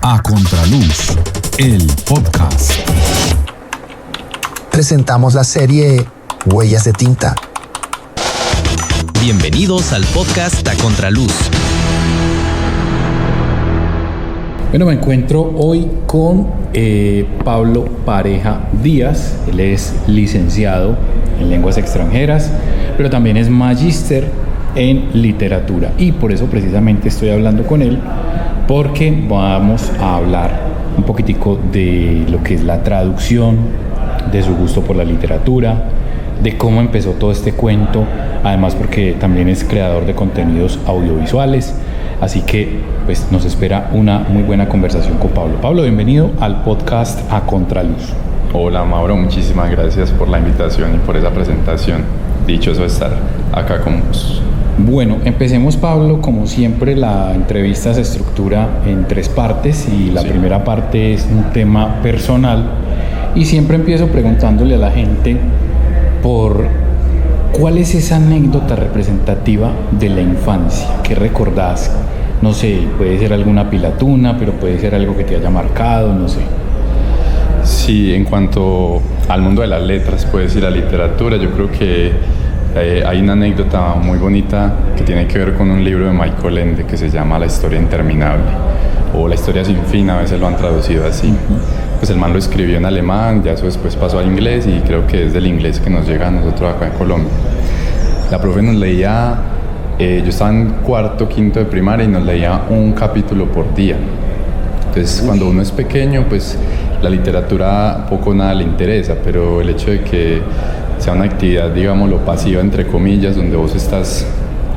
A Contraluz, el podcast. Presentamos la serie Huellas de Tinta. Bienvenidos al podcast A Contraluz. Bueno, me encuentro hoy con Pablo Pareja Díaz. Él es licenciado en lenguas extranjeras, pero también es magíster en literatura. Y por eso precisamente estoy hablando con él, porque vamos a hablar un poquitico de lo que es la traducción, de su gusto por la literatura, de cómo empezó todo este cuento, además porque también es creador de contenidos audiovisuales. Así que pues nos espera una muy buena conversación con Pablo. Pablo, bienvenido al podcast A Contraluz. Hola Mauro, muchísimas gracias por la invitación y por esa presentación. Dichoso de estar acá con vos. Bueno, empecemos, Pablo. Como siempre, la entrevista se estructura en 3 partes y la primera parte es un tema personal, y siempre empiezo preguntándole a la gente por cuál es esa anécdota representativa de la infancia. ¿Qué recordás? No sé, puede ser alguna pilatuna, pero puede ser algo que te haya marcado, no sé. Sí, en cuanto al mundo de las letras, puedes ir a literatura, yo creo que hay una anécdota muy bonita que tiene que ver con un libro de Michael Ende que se llama La historia interminable, o La historia sin fin, a veces lo han traducido así. Pues el man lo escribió en alemán, ya eso después pasó al inglés, y creo que es del inglés que nos llega a nosotros acá en Colombia. La profe nos leía, yo estaba en cuarto, quinto de primaria, y nos leía un capítulo por día. Entonces cuando uno es pequeño, pues la literatura poco o nada le interesa, pero el hecho de que sea una actividad, digámoslo, pasiva entre comillas, donde vos estás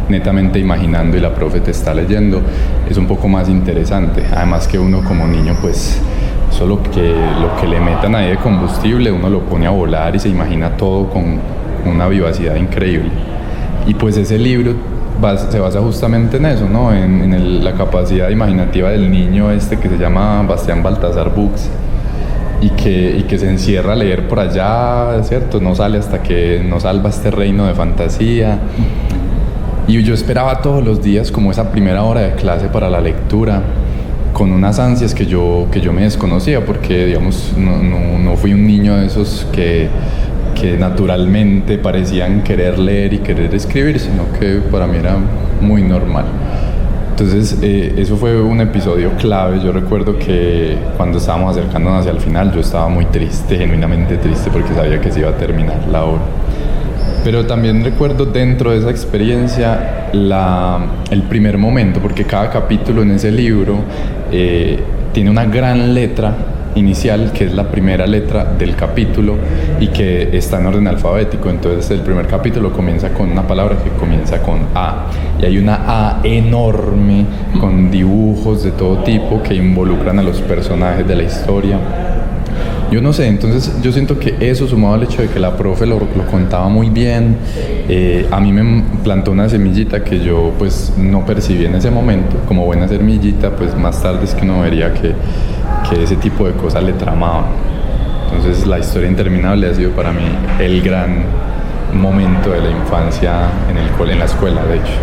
netamente imaginando y la profe te está leyendo, es un poco más interesante. Además que uno como niño, pues solo que lo que le metan ahí de combustible, uno lo pone a volar y se imagina todo con una vivacidad increíble. Y pues ese libro se basa justamente en eso, ¿no? En la capacidad imaginativa del niño que se llama Bastián Baltasar Bux, y que se encierra a leer por allá, ¿cierto? No sale hasta que no salva este reino de fantasía. Y yo esperaba todos los días como esa primera hora de clase para la lectura, con unas ansias que yo me desconocía, porque digamos no fui un niño de esos que naturalmente parecían querer leer y querer escribir, sino que para mí era muy normal. Entonces eso fue un episodio clave. Yo recuerdo que cuando estábamos acercándonos hacia el final, yo estaba muy triste, genuinamente triste, porque sabía que se iba a terminar la obra. Pero también recuerdo dentro de esa experiencia el primer momento, porque cada capítulo en ese libro tiene una gran letra inicial, que es la primera letra del capítulo y que está en orden alfabético. Entonces el primer capítulo comienza con una palabra que comienza con A, y hay una A enorme con dibujos de todo tipo que involucran a los personajes de la historia. Yo no sé, entonces yo siento que eso, sumado al hecho de que la profe lo contaba muy bien, a mí me plantó una semillita que yo pues no percibí en ese momento como buena semillita. Pues más tarde es que uno vería que ese tipo de cosas le tramaban. Entonces La historia interminable ha sido para mí el gran momento de la infancia en la escuela, de hecho.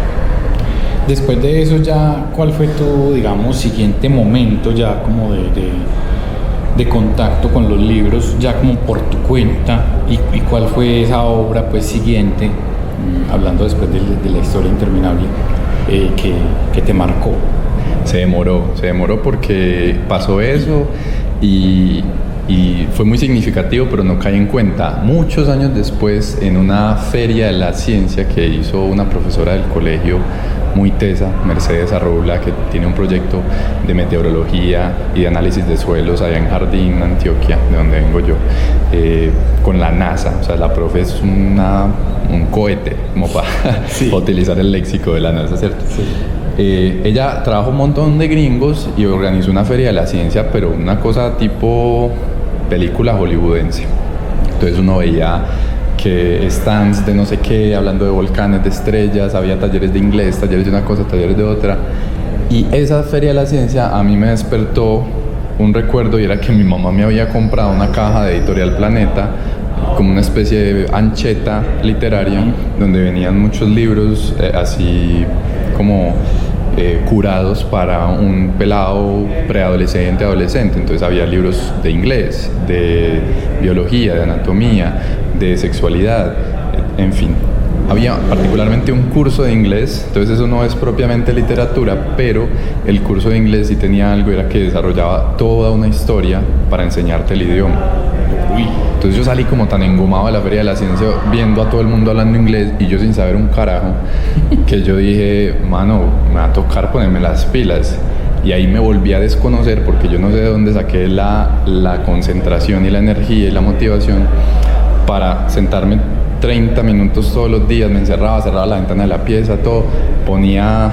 Después de eso, ya, ¿cuál fue tu, digamos, siguiente momento ya como de contacto con los libros, ya como por tu cuenta? ¿Y cuál fue esa obra pues siguiente, hablando después de La historia interminable, que te marcó? Se demoró porque pasó eso y fue muy significativo, pero no caí en cuenta. Muchos años después, en una feria de la ciencia que hizo una profesora del colegio muy tesa, Mercedes Arroula, que tiene un proyecto de meteorología y de análisis de suelos allá en Jardín, Antioquia, de donde vengo yo, con la NASA. O sea, la profe es un cohete, como para utilizar el léxico de la NASA, ¿cierto? Sí. Ella trabajó un montón de gringos y organizó una feria de la ciencia, pero una cosa tipo película hollywoodense. Entonces uno veía que stands de no sé qué, hablando de volcanes, de estrellas, había talleres de inglés, talleres de una cosa, talleres de otra. Y esa feria de la ciencia a mí me despertó un recuerdo, y era que mi mamá me había comprado una caja de Editorial Planeta, como una especie de ancheta literaria, donde venían muchos libros así como curados para un pelado preadolescente, adolescente. Entonces había libros de inglés, de biología, de anatomía, de sexualidad, en fin. Había particularmente un curso de inglés, entonces eso no es propiamente literatura, pero el curso de inglés sí tenía algo, era que desarrollaba toda una historia para enseñarte el idioma. Entonces yo salí como tan engomado de la Feria de la Ciencia viendo a todo el mundo hablando inglés y yo sin saber un carajo, que yo dije, mano, me va a tocar ponerme las pilas. Y ahí me volví a desconocer porque yo no sé de dónde saqué la concentración y la energía y la motivación para sentarme 30 minutos todos los días. Me encerraba, cerraba la ventana de la pieza, todo, ponía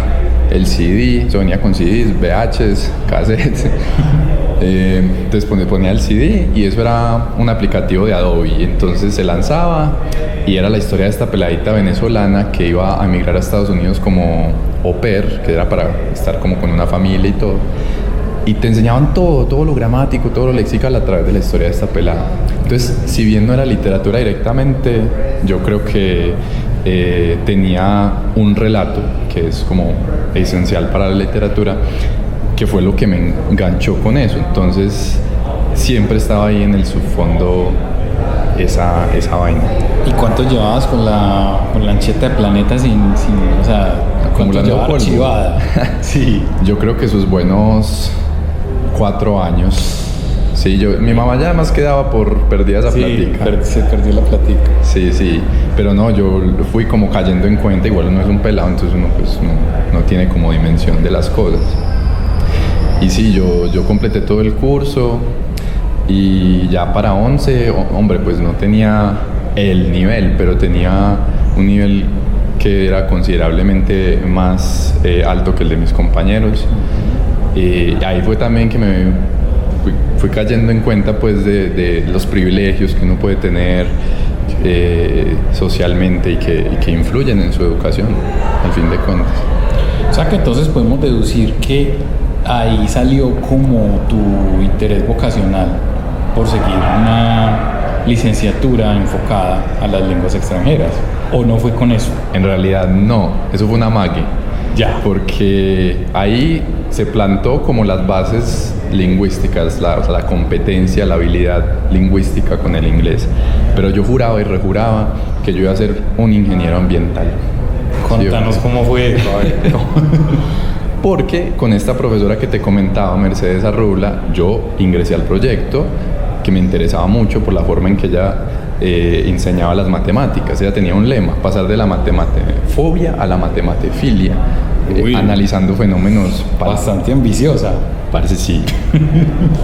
el CD, yo venía con CDs, VHs, cassettes. Entonces ponía el CD y eso era un aplicativo de Adobe, entonces se lanzaba y era la historia de esta peladita venezolana que iba a emigrar a Estados Unidos como au pair, que era para estar como con una familia y todo, y te enseñaban todo lo gramático, todo lo lexical a través de la historia de esta pelada. Entonces, si bien no era literatura directamente, yo creo que tenía un relato que es como esencial para la literatura, que fue lo que me enganchó con eso. Entonces siempre estaba ahí en el subfondo esa vaina. ¿Y cuánto llevabas con la ancheta de Planeta sin o sea, cuánto llevaba archivada? Sí, yo creo que sus buenos 4 años. Sí, mi mamá ya además quedaba por perdida esa platica. Se perdió la platica. Sí, pero no, yo fui como cayendo en cuenta, igual uno es un pelado, entonces uno pues no tiene como dimensión de las cosas. Y sí, yo completé todo el curso y ya para 11, hombre, pues no tenía el nivel, pero tenía un nivel que era considerablemente más alto que el de mis compañeros. Y ahí fue también que me fui cayendo en cuenta pues de los privilegios que uno puede tener socialmente y que influyen en su educación, al fin de cuentas. O sea que entonces podemos deducir que ahí salió como tu interés vocacional por seguir una licenciatura enfocada a las lenguas extranjeras, ¿o no fue con eso? En realidad no, eso fue una magia. Ya. Porque ahí se plantó como las bases lingüísticas, la competencia, la habilidad lingüística con el inglés. Pero yo juraba y rejuraba que yo iba a ser un ingeniero ambiental. Contanos cómo fue. Porque con esta profesora que te comentaba, Mercedes Arrubla, yo ingresé al proyecto que me interesaba mucho por la forma en que ella enseñaba las matemáticas. Ella tenía un lema: pasar de la matematefobia a la matematefilia, analizando fenómenos. Bastante ambiciosa. Parece sí,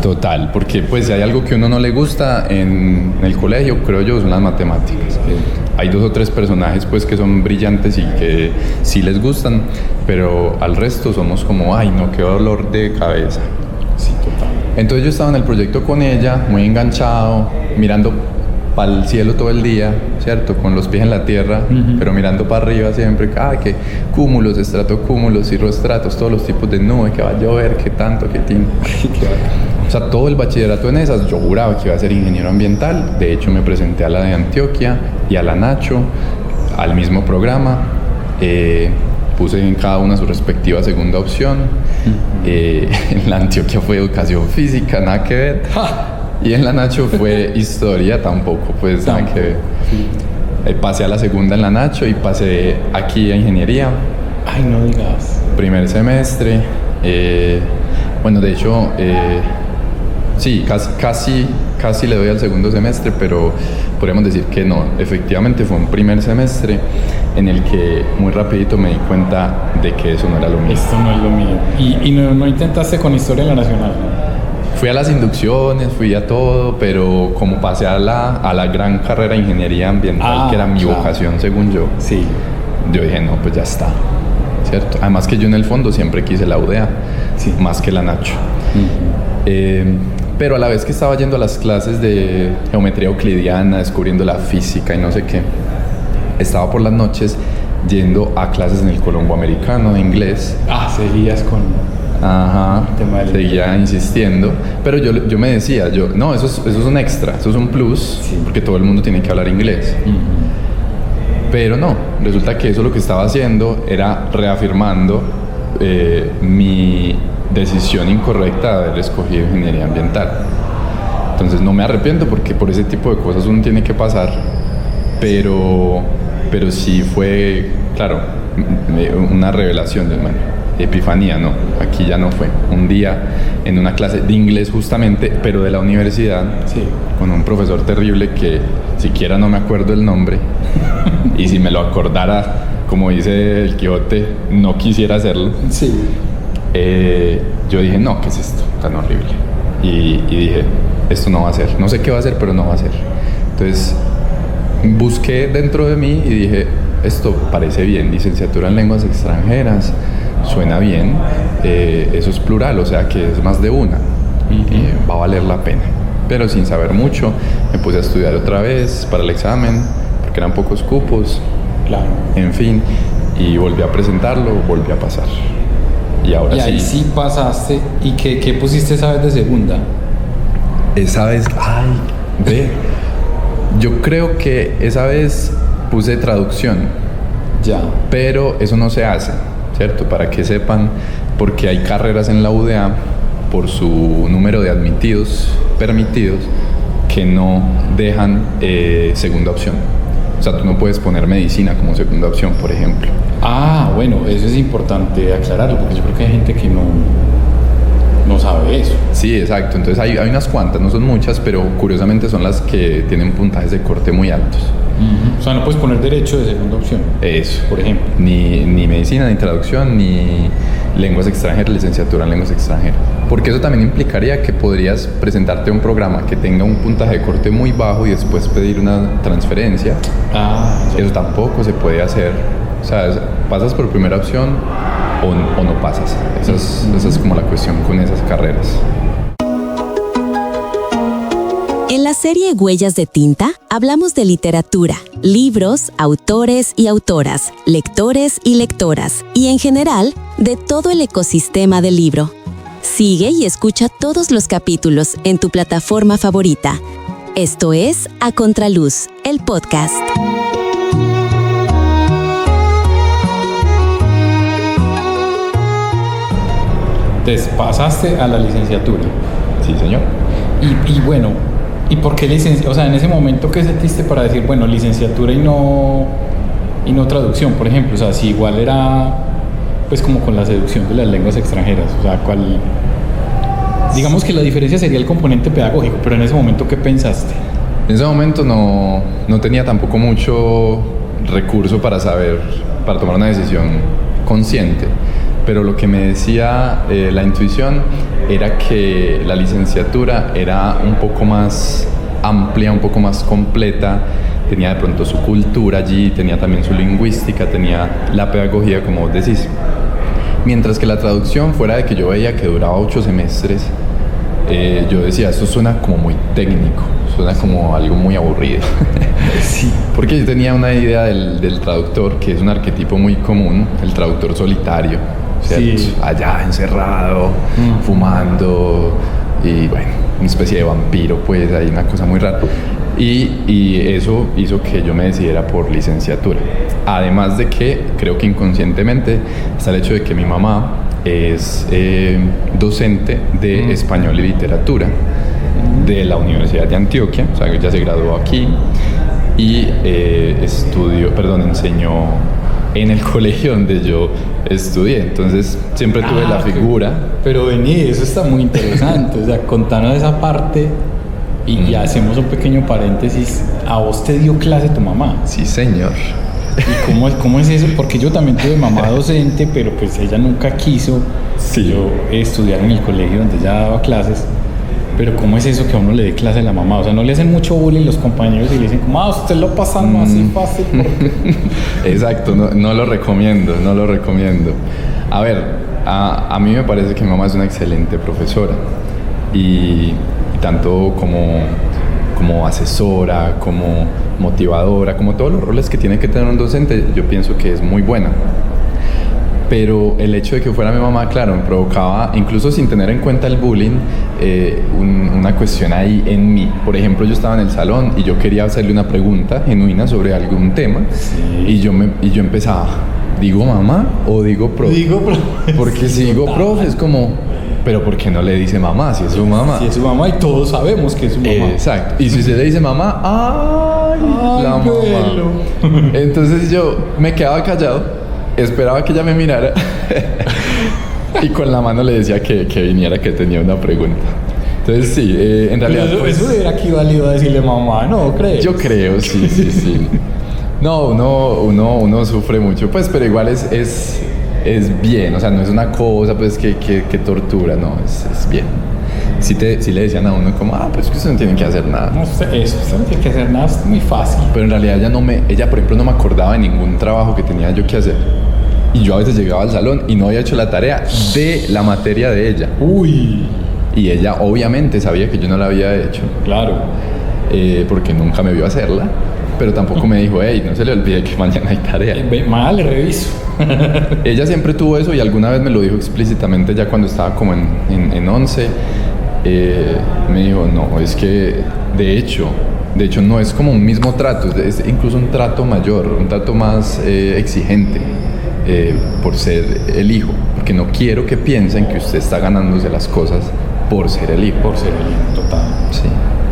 total, porque pues si hay algo que a uno no le gusta en el colegio, creo yo, son las matemáticas. Sí. Hay 2 o 3 personajes pues que son brillantes y que sí les gustan, pero al resto somos como, ay no, qué dolor de cabeza. Sí, total. Entonces yo estaba en el proyecto con ella, muy enganchado, mirando para el cielo todo el día, ¿cierto? Con los pies en la tierra, pero mirando para arriba siempre, que cúmulos, estratocúmulos, cirroestratos, todos los tipos de nube, que va a llover, que tanto, que tin. O sea, todo el bachillerato en esas, yo juraba que iba a ser ingeniero ambiental. De hecho, me presenté a la de Antioquia y a la Nacho, al mismo programa. Puse en cada una su respectiva segunda opción. En la Antioquia fue educación física, nada que ver. Y en la Nacho fue historia, tampoco, pues nada que ver. Pasé a la segunda en la Nacho y pasé aquí a ingeniería. Ay, no digas. Primer semestre. Bueno, de hecho, sí, casi le doy al segundo semestre, pero podríamos decir que no. Efectivamente fue un primer semestre en el que muy rapidito me di cuenta de que eso no era lo mío. Esto no es lo mío. ¿Y no intentaste con historia en la nacional? Fui a las inducciones, fui a todo, pero como pasé a la gran carrera de ingeniería ambiental, que era mi vocación según yo, sí. Yo dije, no, pues ya está, ¿cierto? Además que yo en el fondo siempre quise la UDA, sí, más que la Nacho. Pero a la vez que estaba yendo a las clases de geometría euclidiana, descubriendo la física y no sé qué, estaba por las noches yendo a clases en el Colombo Americano de inglés. Seguías con... Ajá, seguía insistiendo, pero yo me decía, no, eso es un extra, eso es un plus, sí, porque todo el mundo tiene que hablar inglés. Pero no, resulta que eso lo que estaba haciendo era reafirmando mi decisión incorrecta de haber escogido ingeniería ambiental. Entonces no me arrepiento porque por ese tipo de cosas uno tiene que pasar, pero sí fue, claro, una revelación del man. Epifanía, no, aquí ya no fue. Un día en una clase de inglés justamente, pero de la universidad, Sí. con un profesor terrible que siquiera no me acuerdo el nombre, y si me lo acordara, como dice el Quijote, no quisiera hacerlo. Sí. Yo dije, no, ¿qué es esto tan horrible? Y dije, esto no va a ser, no sé qué va a ser, pero no va a ser. Entonces busqué dentro de mí y dije, esto parece bien, licenciatura en lenguas extranjeras, suena bien, eso es plural, o sea que es más de una, va a valer la pena. Pero sin saber mucho, me puse a estudiar otra vez para el examen, porque eran pocos cupos, Claro. en fin, y volví a presentarlo, volví a pasar. Y ahora Y ahí sí pasaste. ¿Y qué pusiste esa vez de segunda? Esa vez, yo creo que esa vez puse traducción, Ya. pero eso no se hace, ¿cierto? Para que sepan, porque hay carreras en la UDA por su número de permitidos, que no dejan segunda opción. O sea, tú no puedes poner medicina como segunda opción, por ejemplo. Ah, bueno, eso es importante aclararlo, porque yo creo que hay gente que no sabe eso. Sí, exacto. Entonces hay unas cuantas, no son muchas, pero curiosamente son las que tienen puntajes de corte muy altos. O sea, no puedes poner derecho de segunda opción, Eso. por ejemplo. Ni medicina, ni traducción, ni lenguas extranjeras, licenciatura en lenguas extranjeras. Porque eso también implicaría que podrías presentarte a un programa que tenga un puntaje de corte muy bajo y después pedir una transferencia. Ah, ya. Eso tampoco se puede hacer. O sea, pasas por primera opción o no pasas. Esa es como la cuestión con esas carreras. En la serie Huellas de Tinta hablamos de literatura, libros, autores y autoras, lectores y lectoras, y en general, de todo el ecosistema del libro. Sigue y escucha todos los capítulos en tu plataforma favorita. Esto es A Contraluz, el podcast. Te pasaste a la licenciatura. Sí, señor. Y bueno, ¿y por qué licenciatura? O sea, en ese momento, ¿qué sentiste para decir, bueno, licenciatura y no traducción, por ejemplo? O sea, si igual era, pues, como con la seducción de las lenguas extranjeras. O sea, ¿cuál? Digamos que la diferencia sería el componente pedagógico, pero en ese momento, ¿qué pensaste? En ese momento no tenía tampoco mucho recurso para tomar una decisión consciente. Pero lo que me decía la intuición era que la licenciatura era un poco más amplia, un poco más completa, tenía de pronto su cultura allí, tenía también su lingüística, tenía la pedagogía, como vos decís. Mientras que la traducción, fuera de que yo veía que duraba 8 semestres, yo decía, esto suena como muy técnico, suena como algo muy aburrido. Sí. Porque yo tenía una idea del traductor, que es un arquetipo muy común, el traductor solitario, ¿cierto? Sí. Allá encerrado, fumando, y bueno, una especie de vampiro, pues hay una cosa muy rara. Y eso hizo que yo me decidiera por licenciatura. Además de que, creo que inconscientemente, está el hecho de que mi mamá es docente de español y literatura de la Universidad de Antioquia, o sea, ella se graduó aquí y enseñó en el colegio donde yo estudié. Entonces siempre tuve la figura. Pero vení, eso está muy interesante. O sea, contanos esa parte y ya hacemos un pequeño paréntesis. ¿A vos te dio clase tu mamá? Sí, señor. ¿Y cómo es eso? Porque yo también tuve mamá docente, pero pues ella nunca quiso yo estudiar en el colegio donde ella daba clases. Pero ¿cómo es eso que a uno le dé clase a la mamá? O sea, ¿no le hacen mucho bullying los compañeros y le dicen como, usted lo pasa más así fácil? Exacto, no lo recomiendo. A ver, a mí me parece que mi mamá es una excelente profesora y tanto como asesora, como motivadora, como todos los roles que tiene que tener un docente, yo pienso que es muy buena. Pero el hecho de que fuera mi mamá, claro, me provocaba, incluso sin tener en cuenta el bullying, una cuestión ahí en mí. Por ejemplo, yo estaba en el salón y yo quería hacerle una pregunta genuina sobre algún tema, y yo empezaba, ¿digo mamá o digo profe? Digo profe. Porque si digo profe es como, pero ¿por qué no le dice mamá si es su mamá? Si es su mamá y todos sabemos que es su mamá. Exacto. Y si se le dice mamá, ¡ay! La mamá. Pelo. Entonces yo me quedaba callado, esperaba que ella me mirara y con la mano le decía que viniera, que tenía una pregunta. Entonces sí, en realidad... Pero pues, eso hubiera equivalido a decirle mamá, ¿no crees? yo creo, sí. No, uno sufre mucho, pues, pero igual es bien, o sea, no es una cosa, pues, que tortura, no, es bien. Sí le decían a uno como, pues que usted no tiene que hacer nada. No sé, usted no tiene que hacer nada, es muy fácil. Pero en realidad ella, por ejemplo, no me acordaba de ningún trabajo que tenía yo que hacer. Y yo a veces llegaba al salón y no había hecho la tarea de la materia de ella. Uy. Y ella obviamente sabía que yo no la había hecho. Claro. Porque nunca me vio hacerla. Pero tampoco me dijo, hey, no se le olvide que mañana hay tarea. Mal, le reviso. Ella siempre tuvo eso y alguna vez me lo dijo explícitamente ya cuando estaba como en 11. Me dijo, no, es que de hecho no es como un mismo trato, es incluso un trato mayor, un trato más exigente por ser el hijo, porque no quiero que piensen que usted está ganándose las cosas por ser el hijo. Por ser el hijo, total. Sí.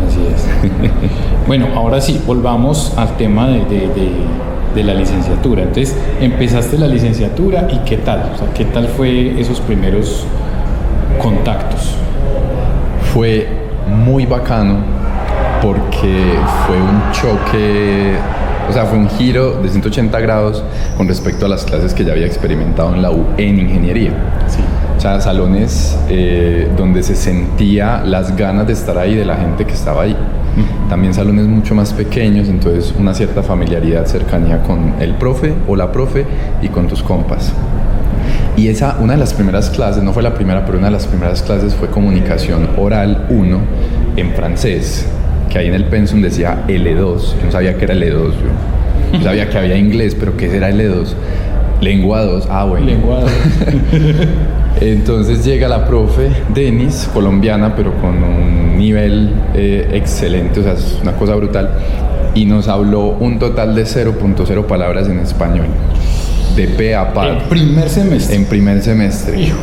Así es. Bueno, ahora sí, volvamos al tema de la licenciatura. Entonces, empezaste la licenciatura y ¿qué tal? O sea, ¿qué tal fue esos primeros contactos? Fue muy bacano porque fue un choque, o sea, fue un giro de 180 grados con respecto a las clases que ya había experimentado en la U en ingeniería. Sí. O sea, salones donde se sentía las ganas de estar ahí de la gente que estaba ahí. También salones mucho más pequeños, entonces una cierta familiaridad, cercanía con el profe o la profe y con tus compas. Y una de las primeras clases, no fue la primera, pero una de las primeras clases fue comunicación oral 1 en francés, que ahí en el pensum decía L2, yo no sabía que era L2, yo sabía que había inglés, pero ¿qué era L2? Lengua 2, bueno. Lengua 2. Entonces llega la profe Denis, colombiana, pero con un nivel excelente, o sea, es una cosa brutal, y nos habló un total de 0.0 palabras en español. De pe a pa. En primer semestre. En primer semestre. Hijo.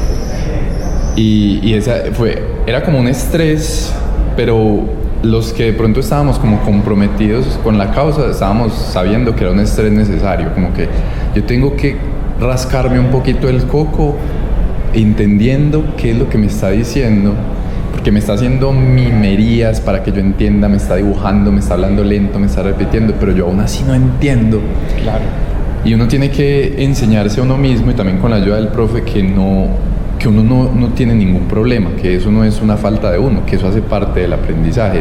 Y era como un estrés, pero los que de pronto estábamos como comprometidos con la causa, estábamos sabiendo que era un estrés necesario, como que yo tengo que rascarme un poquito el coco, entendiendo qué es lo que me está diciendo, porque me está haciendo mimerías para que yo entienda, me está dibujando, me está hablando lento, me está repitiendo, pero yo aún así no entiendo. Claro. Y uno tiene que enseñarse a uno mismo y también con la ayuda del profe que uno no tiene ningún problema, que eso no es una falta de uno, que eso hace parte del aprendizaje,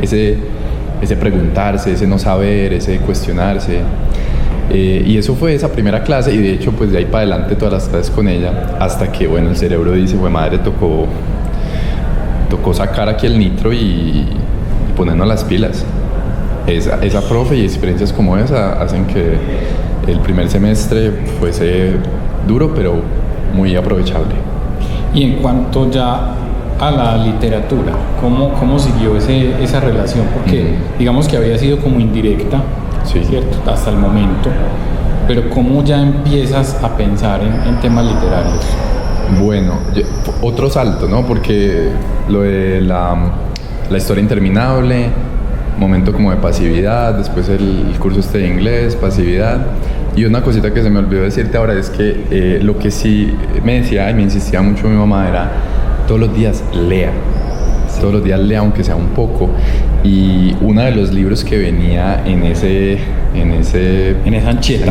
ese preguntarse, ese no saber, ese cuestionarse. Y eso fue esa primera clase y de hecho pues de ahí para adelante todas las clases con ella, hasta que bueno, el cerebro dice, pues madre, tocó sacar aquí el nitro y ponernos las pilas. Esa profe y experiencias como esa hacen que el primer semestre fuese duro, pero muy aprovechable. Y en cuanto ya a la literatura, ¿cómo siguió esa relación? Porque digamos que había sido como indirecta, sí, ¿cierto? Hasta el momento, pero ¿cómo ya empiezas a pensar en temas literarios? Bueno, otro salto, ¿no? Porque lo de la historia interminable, momento como de pasividad, después el curso de inglés, pasividad. Y una cosita que se me olvidó decirte ahora es que lo que sí me decía y me insistía mucho mi mamá era todos los días lea. Sí. Todos los días lea, aunque sea un poco. Y uno de los libros que venía en esa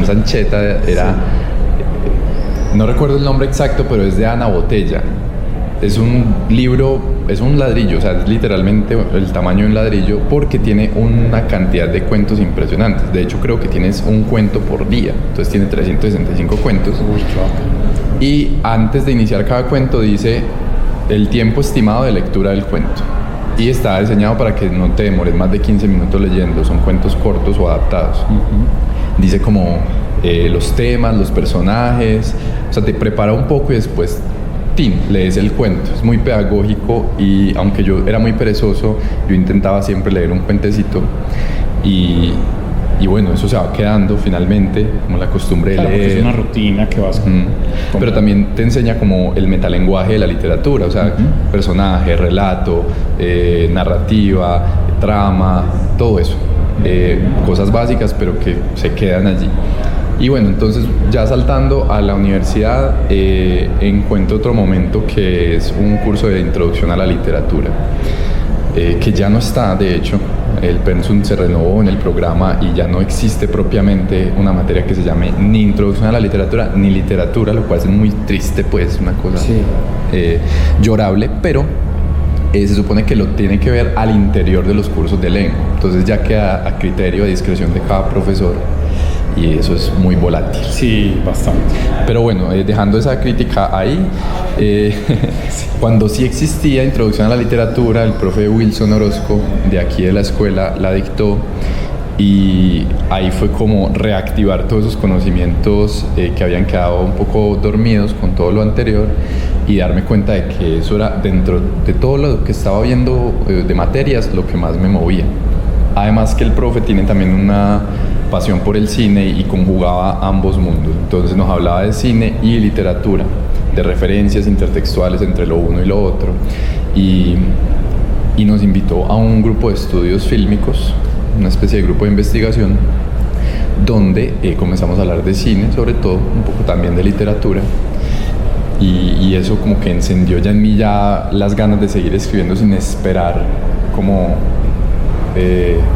ancheta era, sí, no recuerdo el nombre exacto, pero es de Ana Botella. Es un libro, es un ladrillo, o sea, es literalmente el tamaño de un ladrillo, porque tiene una cantidad de cuentos impresionantes. De hecho, creo que tienes un cuento por día, entonces tiene 365 cuentos. Y antes de iniciar cada cuento dice el tiempo estimado de lectura del cuento. Y está diseñado para que no te demores más de 15 minutos leyendo, son cuentos cortos o adaptados. Dice como los temas, los personajes, o sea, te prepara un poco y después lees el cuento. Es muy pedagógico y aunque yo era muy perezoso, yo intentaba siempre leer un cuentecito y Y bueno, eso se va quedando finalmente, como la costumbre Claro, de porque leer. es una rutina que vas Pero también te enseña como el metalenguaje de la literatura, o sea, personaje, relato, narrativa, trama, todo eso. Cosas básicas, pero que se quedan allí. Y bueno, entonces ya saltando a la universidad, encuentro otro momento que es un curso de introducción a la literatura, que ya no está, de hecho. El pensum se renovó en el programa y ya no existe propiamente una materia que se llame ni introducción a la literatura ni literatura, lo cual es muy triste, pues, una cosa llorable, pero se supone que lo tiene que ver al interior de los cursos de lengua. Entonces ya queda a criterio de discreción de cada profesor y eso es muy volátil. Sí, bastante. Pero bueno, dejando esa crítica ahí, cuando sí existía introducción a la literatura, el profe Wilson Orozco de aquí de la escuela la dictó y ahí fue como reactivar todos esos conocimientos que habían quedado un poco dormidos con todo lo anterior y darme cuenta de que eso era, dentro de todo lo que estaba viendo de materias, lo que más me movía. Además que el profe tiene también una pasión por el cine y conjugaba ambos mundos. Entonces nos hablaba de cine y literatura, de referencias intertextuales entre lo uno y lo otro. Y nos invitó a un grupo de estudios fílmicos, una especie de grupo de investigación, donde comenzamos a hablar de cine, sobre todo, un poco también de literatura. Y eso como que encendió ya en mí ya las ganas de seguir escribiendo sin esperar como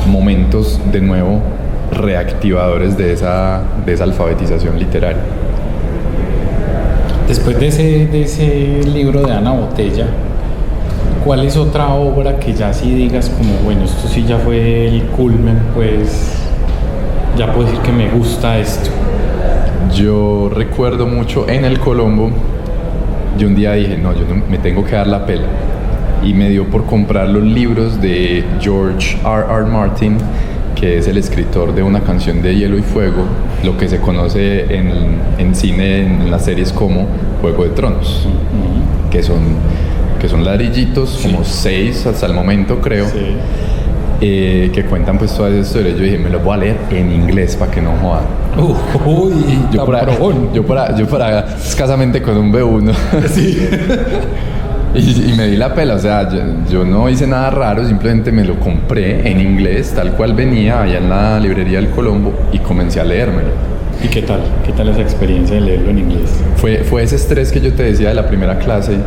momentos de nuevo reactivadores de esa alfabetización literaria. Después de ese libro de Ana Botella, ¿cuál es otra obra que ya sí digas como, bueno, esto sí ya fue el culmen, pues ya puedo decir que me gusta esto? Yo recuerdo mucho en el Colombo, yo un día dije, no, yo no, me tengo que dar la pela. Y me dio por comprar los libros de George R.R. Martin, que es el escritor de Una canción de hielo y fuego, lo que se conoce en cine, en las series como Juego de Tronos, que son ladrillitos, como 6 hasta el momento, creo, que cuentan pues toda esa historia. Yo dije, me los voy a leer en inglés para que no jodan. Yo para escasamente con un B1. Sí. Y me di la pela, o sea, yo no hice nada raro, simplemente me lo compré en inglés, tal cual venía allá en la librería del Colombo y comencé a leérmelo. ¿Y qué tal? ¿Qué tal esa experiencia de leerlo en inglés? Fue ese estrés que yo te decía de la primera clase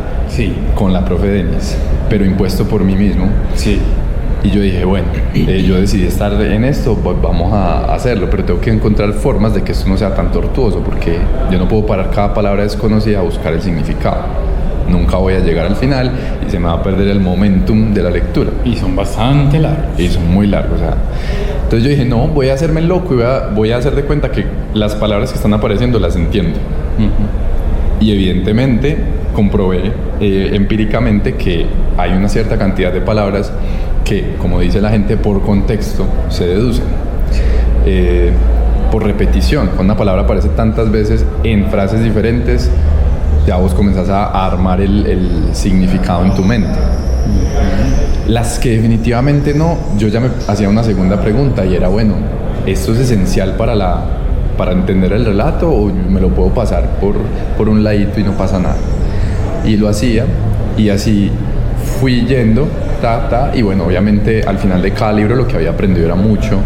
con la profe Denis, pero impuesto por mí mismo. Sí. Y yo dije, bueno, yo decidí estar en esto, pues vamos a hacerlo, pero tengo que encontrar formas de que esto no sea tan tortuoso, porque yo no puedo parar cada palabra desconocida a buscar el significado. Nunca voy a llegar al final y se me va a perder el momentum de la lectura. Y son bastante largos. Y son muy largos, o sea. Entonces yo dije, no, voy a hacerme loco y voy a hacer de cuenta que las palabras que están apareciendo las entiendo. Y evidentemente comprobé empíricamente que hay una cierta cantidad de palabras que, como dice la gente, por contexto se deducen. Por repetición, cuando una palabra aparece tantas veces en frases diferentes, ya vos comenzás a armar el significado en tu mente. Las que definitivamente no, yo ya me hacía una segunda pregunta y era, bueno, ¿esto es esencial para entender el relato o me lo puedo pasar por un ladito y no pasa nada? Y lo hacía, y así fui yendo, y bueno, obviamente al final de cada libro lo que había aprendido era mucho,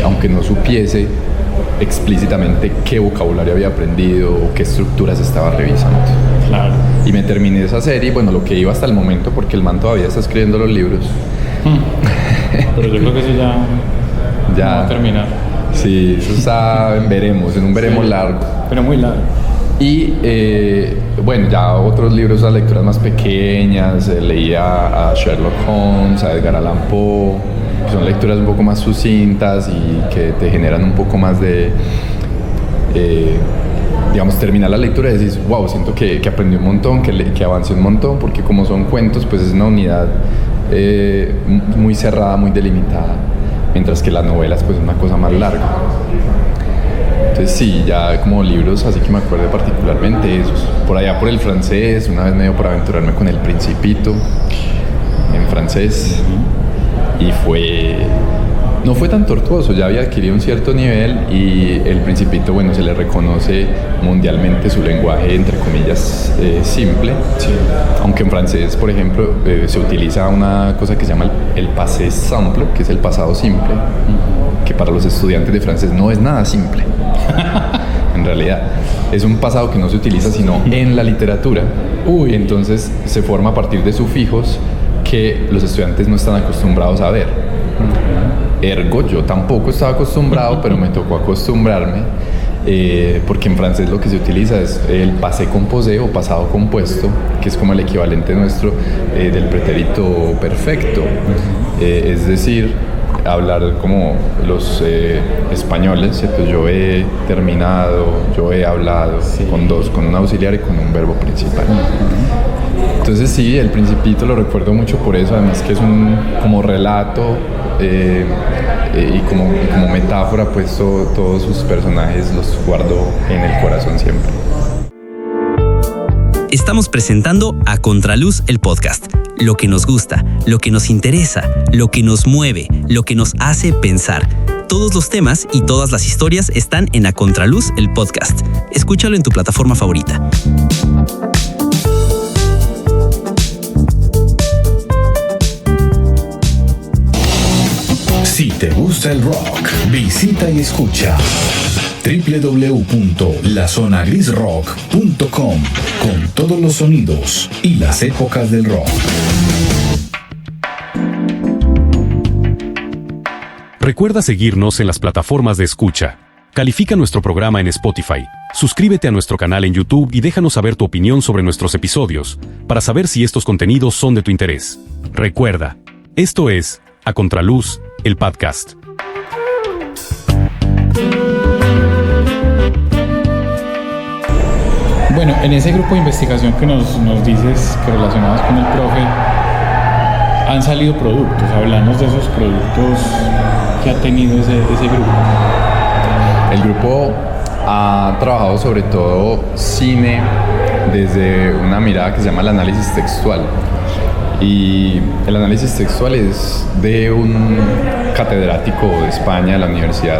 aunque no supiese explícitamente qué vocabulario había aprendido o qué estructuras estaba revisando. Claro. Y me terminé esa serie, bueno, lo que iba hasta el momento, porque el man todavía está escribiendo los libros. Pero yo creo que eso ya va a terminar. Sí, eso está en veremos, en un veremos largo. Pero muy largo. Y bueno, ya otros libros, las lecturas más pequeñas, leía a Sherlock Holmes, a Edgar Allan Poe, que son lecturas un poco más sucintas y que te generan un poco más de, digamos, terminar la lectura y decís, wow, siento que aprendí un montón, que avancé un montón, porque como son cuentos, pues es una unidad muy cerrada, muy delimitada, mientras que las novelas, pues es una cosa más larga. Entonces sí, ya como libros así que me acuerdo particularmente esos. Por allá por el francés, una vez me dio por aventurarme con El Principito en francés y fue no fue tan tortuoso, ya había adquirido un cierto nivel y El Principito, bueno, se le reconoce mundialmente su lenguaje, entre comillas, simple. Sí. Aunque en francés, por ejemplo, se utiliza una cosa que se llama el passé simple, que es el pasado simple, que para los estudiantes de francés no es nada simple. En realidad, es un pasado que no se utiliza sino en la literatura. Entonces se forma a partir de sufijos que los estudiantes no están acostumbrados a ver. Ergo, yo tampoco estaba acostumbrado, pero me tocó acostumbrarme, porque en francés lo que se utiliza es el passé composé o pasado compuesto, que es como el equivalente nuestro del pretérito perfecto. Es decir, hablar como los españoles, ¿cierto? Yo he terminado, yo he hablado, sí. Con un auxiliar y con un verbo principal. Entonces sí, El Principito lo recuerdo mucho por eso, además que es un como relato y como metáfora, pues todos sus personajes los guardo en el corazón siempre. Estamos presentando A Contraluz, el podcast. Lo que nos gusta, lo que nos interesa, lo que nos mueve, lo que nos hace pensar. Todos los temas y todas las historias están en A Contraluz, el podcast. Escúchalo en tu plataforma favorita. Si te gusta el rock, visita y escucha www.lazonagrisrock.com con todos los sonidos y las épocas del rock. Recuerda seguirnos en las plataformas de escucha. Califica nuestro programa en Spotify. Suscríbete a nuestro canal en YouTube y déjanos saber tu opinión sobre nuestros episodios para saber si estos contenidos son de tu interés. Recuerda, esto es A Contraluz, el podcast. Bueno, en ese grupo de investigación que nos dices que relacionados con el profe, han salido productos. Hablamos de esos productos que ha tenido ese grupo. El grupo ha trabajado sobre todo cine desde una mirada que se llama el análisis textual. Y el análisis textual es de un catedrático de España, de la Universidad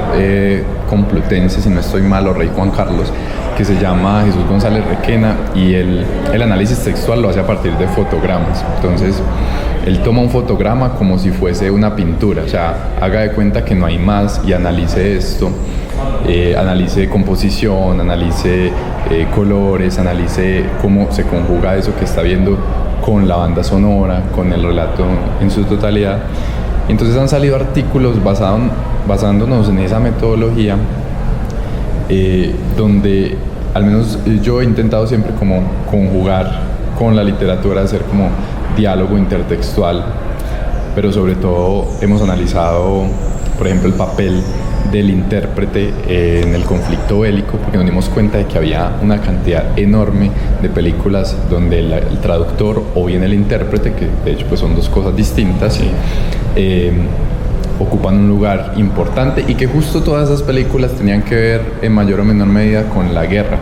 Complutense, si no estoy mal, o Rey Juan Carlos, que se llama Jesús González Requena, y el análisis textual lo hace a partir de fotogramas. Entonces, él toma un fotograma como si fuese una pintura, o sea, haga de cuenta que no hay más y analice esto, analice composición, analice colores, analice cómo se conjuga eso que está viendo con la banda sonora, con el relato en su totalidad. Entonces han salido artículos basándonos en esa metodología, donde al menos yo he intentado siempre como conjugar con la literatura, hacer como diálogo intertextual, pero sobre todo hemos analizado, por ejemplo, el papel del intérprete en el conflicto bélico, porque nos dimos cuenta de que había una cantidad enorme de películas donde el traductor o bien el intérprete, que de hecho pues son dos cosas distintas, sí, ocupan un lugar importante, y que justo todas esas películas tenían que ver en mayor o menor medida con la guerra.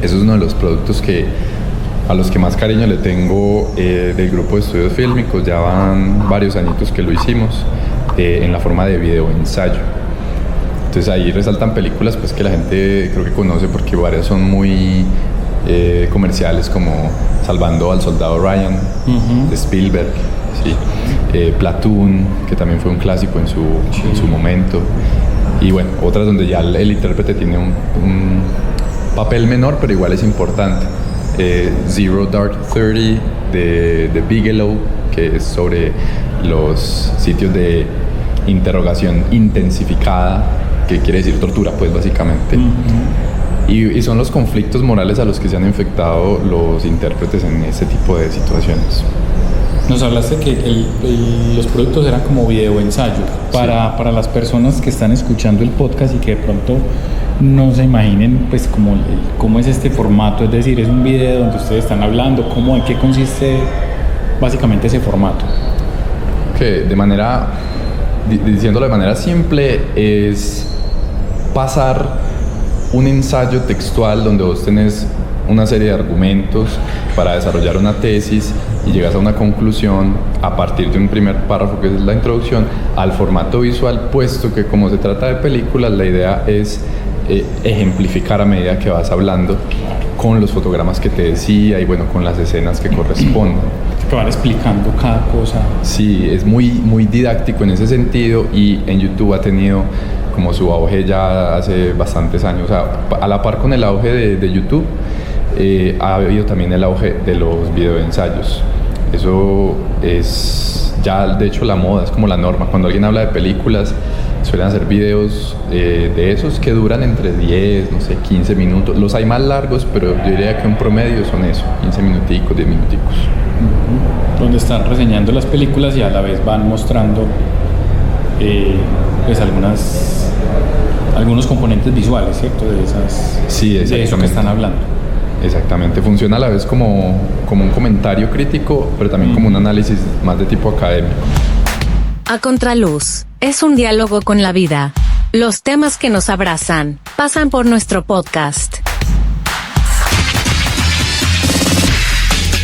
Eso es uno de los productos a los que más cariño le tengo del grupo de estudios fílmicos. Ya van varios añitos que lo hicimos en la forma de video ensayo. Entonces ahí resaltan películas pues que la gente creo que conoce, porque varias son muy comerciales, como Salvando al Soldado Ryan, de Spielberg, ¿sí? Platoon, que también fue un clásico en su momento, y bueno, otras donde ya el intérprete tiene un papel menor, pero igual es importante. Zero Dark 30 de Bigelow, que es sobre los sitios de interrogación intensificada, que quiere decir tortura, pues básicamente. Y son los conflictos morales a los que se han infectado los intérpretes en ese tipo de situaciones. Nos hablaste que los productos eran como video ensayo. Para las personas que están escuchando el podcast y que de pronto no se imaginen pues cómo es este formato, es decir, es un video donde ustedes están hablando, ¿en qué consiste básicamente ese formato? Que diciéndolo de manera simple, es pasar un ensayo textual donde vos tenés una serie de argumentos para desarrollar una tesis, y llegas a una conclusión a partir de un primer párrafo que es la introducción al formato visual, puesto que como se trata de películas, la idea es ejemplificar a medida que vas hablando con los fotogramas que te decía y bueno, con las escenas que corresponden. Que van explicando cada cosa. Sí, es muy didáctico en ese sentido, y en YouTube ha tenido como su auge ya hace bastantes años. O sea, a la par con el auge de YouTube, ha habido también el auge de los videoensayos. Eso es ya, de hecho, la moda, es como la norma. Cuando alguien habla de películas, suelen hacer videos de esos que duran entre 10, no sé, 15 minutos. Los hay más largos, pero yo diría que un promedio son eso, 15 minuticos, 10 minuticos. Donde están reseñando las películas y a la vez van mostrando pues algunos componentes visuales, ¿cierto? De eso que están hablando. Exactamente, funciona a la vez como un comentario crítico, pero también como un análisis más de tipo académico. A Contraluz es un diálogo con la vida. Los temas que nos abrazan pasan por nuestro podcast.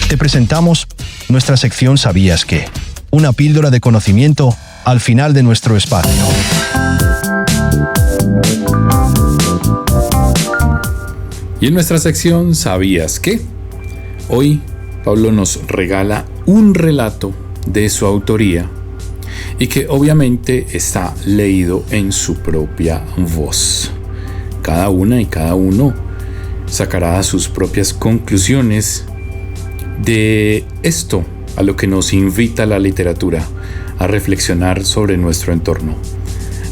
Te presentamos nuestra sección ¿Sabías qué? Una píldora de conocimiento al final de nuestro espacio. Y en nuestra sección ¿Sabías qué? Hoy Pablo nos regala un relato de su autoría y que obviamente está leído en su propia voz. Cada una y cada uno sacará sus propias conclusiones de esto a lo que nos invita la literatura, a reflexionar sobre nuestro entorno.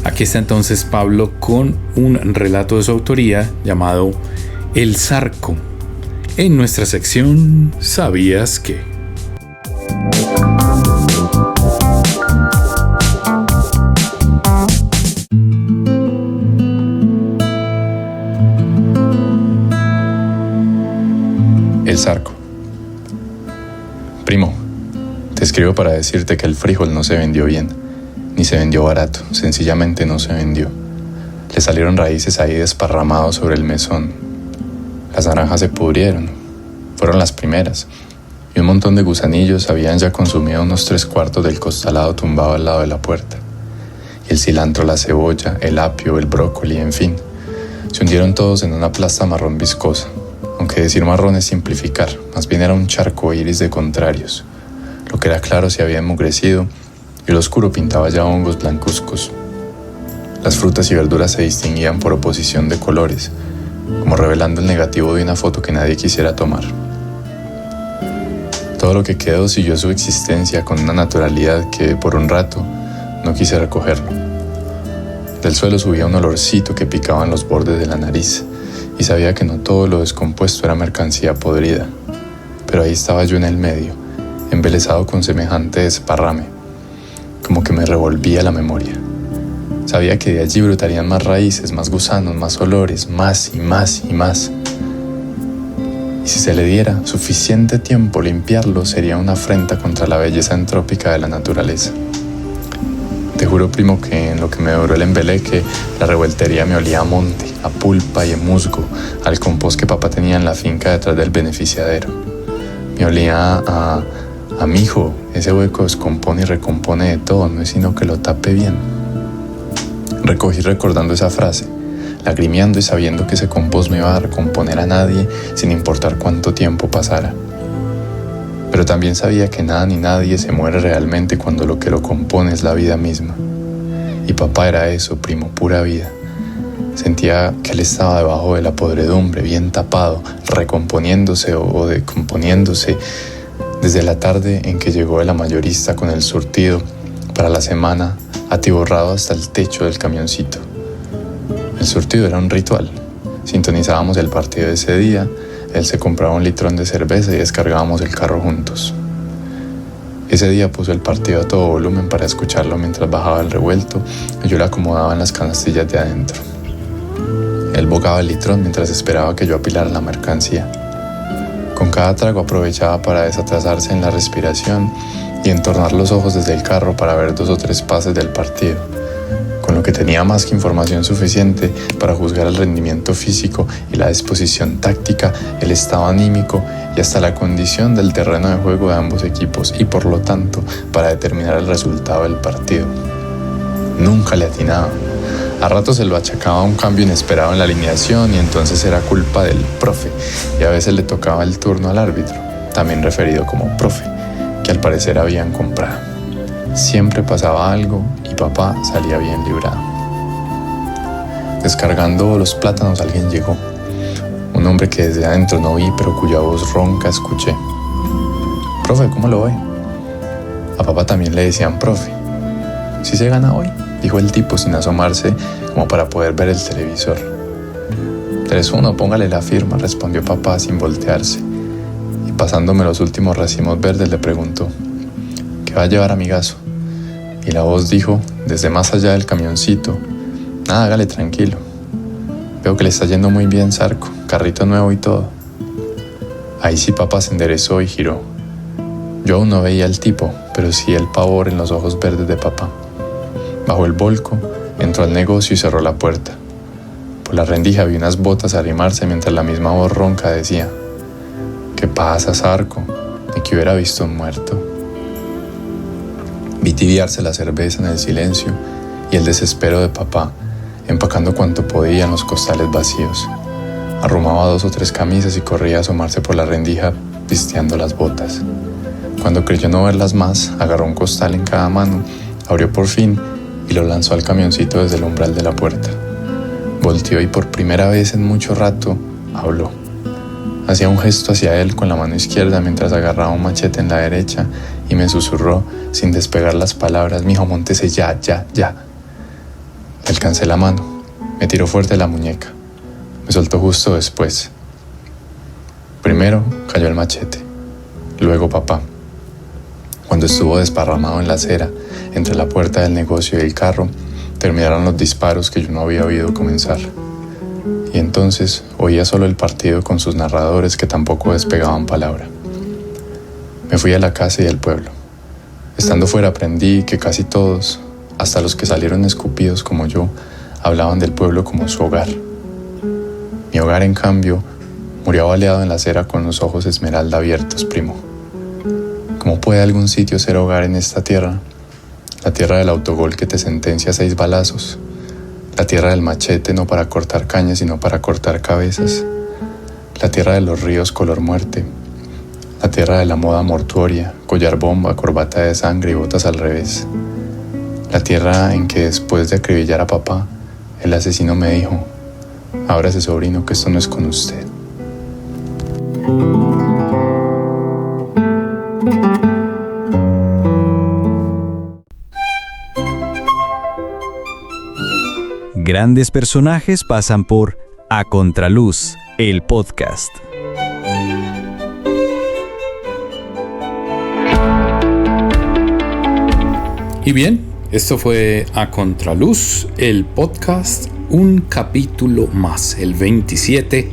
Aquí está entonces Pablo con un relato de su autoría llamado El Zarco, en nuestra sección ¿Sabías qué? El Zarco. Primo, te escribo para decirte que el frijol no se vendió bien, ni se vendió barato, sencillamente no se vendió. Le salieron raíces ahí desparramados sobre el mesón. Las naranjas se pudrieron, fueron las primeras, y un montón de gusanillos habían ya consumido unos 3/4 del costalado tumbado al lado de la puerta. Y el cilantro, la cebolla, el apio, el brócoli, en fin, se hundieron todos en una plasta marrón viscosa. Aunque decir marrón es simplificar, más bien era un charco iris de contrarios. Lo que era claro se había enmugrecido y lo oscuro pintaba ya hongos blancuzcos. Las frutas y verduras se distinguían por oposición de colores, como revelando el negativo de una foto que nadie quisiera tomar. Todo lo que quedó siguió su existencia con una naturalidad que, por un rato, no quise recogerlo. Del suelo subía un olorcito que picaba en los bordes de la nariz, y sabía que no todo lo descompuesto era mercancía podrida. Pero ahí estaba yo en el medio, embelesado con semejante desparrame, como que me revolvía la memoria. Sabía que de allí brotarían más raíces, más gusanos, más olores, más y más y más. Y si se le diera suficiente tiempo limpiarlo, sería una afrenta contra la belleza entrópica de la naturaleza. Te juro, primo, que en lo que me duró el embeleque, la revueltería me olía a monte, a pulpa y a musgo, al compost que papá tenía en la finca detrás del beneficiadero. Me olía a mijo, ese hueco descompone y recompone de todo, no es sino que lo tape bien. Recogí recordando esa frase, lagrimeando y sabiendo que ese compost no iba a recomponer a nadie sin importar cuánto tiempo pasara. Pero también sabía que nada ni nadie se muere realmente cuando lo que lo compone es la vida misma. Y papá era eso, primo, pura vida. Sentía que él estaba debajo de la podredumbre, bien tapado, recomponiéndose o decomponiéndose desde la tarde en que llegó el mayorista con el surtido para la semana, atiborrado hasta el techo del camioncito. El surtido era un ritual. Sintonizábamos el partido de ese día. Él se compraba un litrón de cerveza y descargábamos el carro juntos. Ese día puso el partido a todo volumen para escucharlo mientras bajaba el revuelto y yo le acomodaba en las canastillas de adentro. Él bogaba el litrón mientras esperaba que yo apilara la mercancía. Con cada trago aprovechaba para desatrasarse en la respiración y entornar los ojos desde el carro para ver 2 o 3 pases del partido, con lo aunque tenía más que información suficiente para juzgar el rendimiento físico y la disposición táctica, el estado anímico y hasta la condición del terreno de juego de ambos equipos y por lo tanto para determinar el resultado del partido. Nunca le atinaba. A ratos se lo achacaba a un cambio inesperado en la alineación y entonces era culpa del profe y a veces le tocaba el turno al árbitro, también referido como profe, que al parecer habían comprado. Siempre pasaba algo y papá salía bien librado. Descargando los plátanos alguien llegó, un hombre que desde adentro no vi pero cuya voz ronca escuché. Profe, ¿cómo lo ve? A papá también le decían profe. ¿Sí se gana hoy?, dijo el tipo sin asomarse como para poder ver el televisor. 3-1, póngale la firma, respondió papá sin voltearse. Y pasándome los últimos racimos verdes le preguntó: ¿qué va a llevar, amigazo? Y la voz dijo, desde más allá del camioncito: nada, hágale tranquilo. Veo que le está yendo muy bien, Zarco, carrito nuevo y todo. Ahí sí papá se enderezó y giró. Yo aún no veía al tipo, pero sí el pavor en los ojos verdes de papá. Bajó el volco, entró al negocio y cerró la puerta. Por la rendija vi unas botas arrimarse mientras la misma voz ronca decía: ¿qué pasa, Zarco? Ni que hubiera visto un muerto. Vi tibiarse la cerveza en el silencio y el desespero de papá, empacando cuanto podía en los costales vacíos. Arrumaba 2 o 3 camisas y corría a asomarse por la rendija pisteando las botas. Cuando creyó no verlas más, agarró un costal en cada mano, abrió por fin y lo lanzó al camioncito desde el umbral de la puerta. Volteó y por primera vez en mucho rato habló. Hacía un gesto hacia él con la mano izquierda mientras agarraba un machete en la derecha y me susurró sin despegar las palabras: mijo, móntese ya, ya, ya. Le alcancé la mano, me tiró fuerte la muñeca, me soltó justo después. Primero cayó el machete, luego papá. Cuando estuvo desparramado en la acera, entre la puerta del negocio y el carro, terminaron los disparos que yo no había oído comenzar. Y entonces oía solo el partido con sus narradores que tampoco despegaban palabra. Me fui a la casa y al pueblo. Estando fuera aprendí que casi todos, hasta los que salieron escupidos como yo, hablaban del pueblo como su hogar. Mi hogar, en cambio, murió baleado en la acera con los ojos esmeralda abiertos, primo. ¿Cómo puede algún sitio ser hogar en esta tierra? La tierra del autogol que te sentencia a 6 balazos. La tierra del machete no para cortar cañas, sino para cortar cabezas. La tierra de los ríos color muerte. La tierra de la moda mortuoria, collar bomba, corbata de sangre y botas al revés. La tierra en que después de acribillar a papá, el asesino me dijo: ábrase, sobrino, que esto no es con usted. Grandes personajes pasan por A Contraluz, el podcast. Y bien, esto fue A Contraluz, el podcast, un capítulo más, el 27,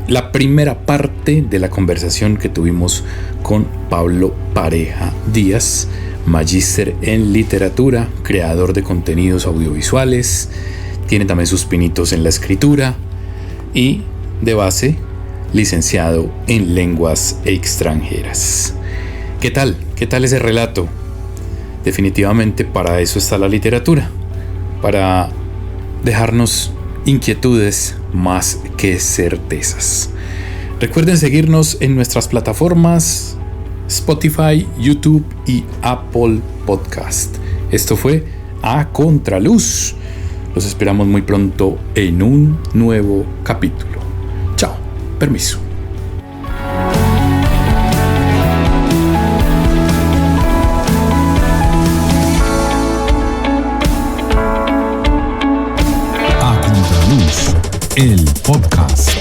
la primera parte de la conversación que tuvimos con Pablo Pareja Díaz, magíster en literatura, creador de contenidos audiovisuales, tiene también sus pinitos en la escritura y, de base, licenciado en lenguas extranjeras. ¿Qué tal? ¿Qué tal ese relato? Definitivamente para eso está la literatura, para dejarnos inquietudes más que certezas. Recuerden seguirnos en nuestras plataformas Spotify, YouTube y Apple Podcast. Esto fue A Contraluz. Los esperamos muy pronto en un nuevo capítulo. Chao. Permiso. A Contraluz, el podcast.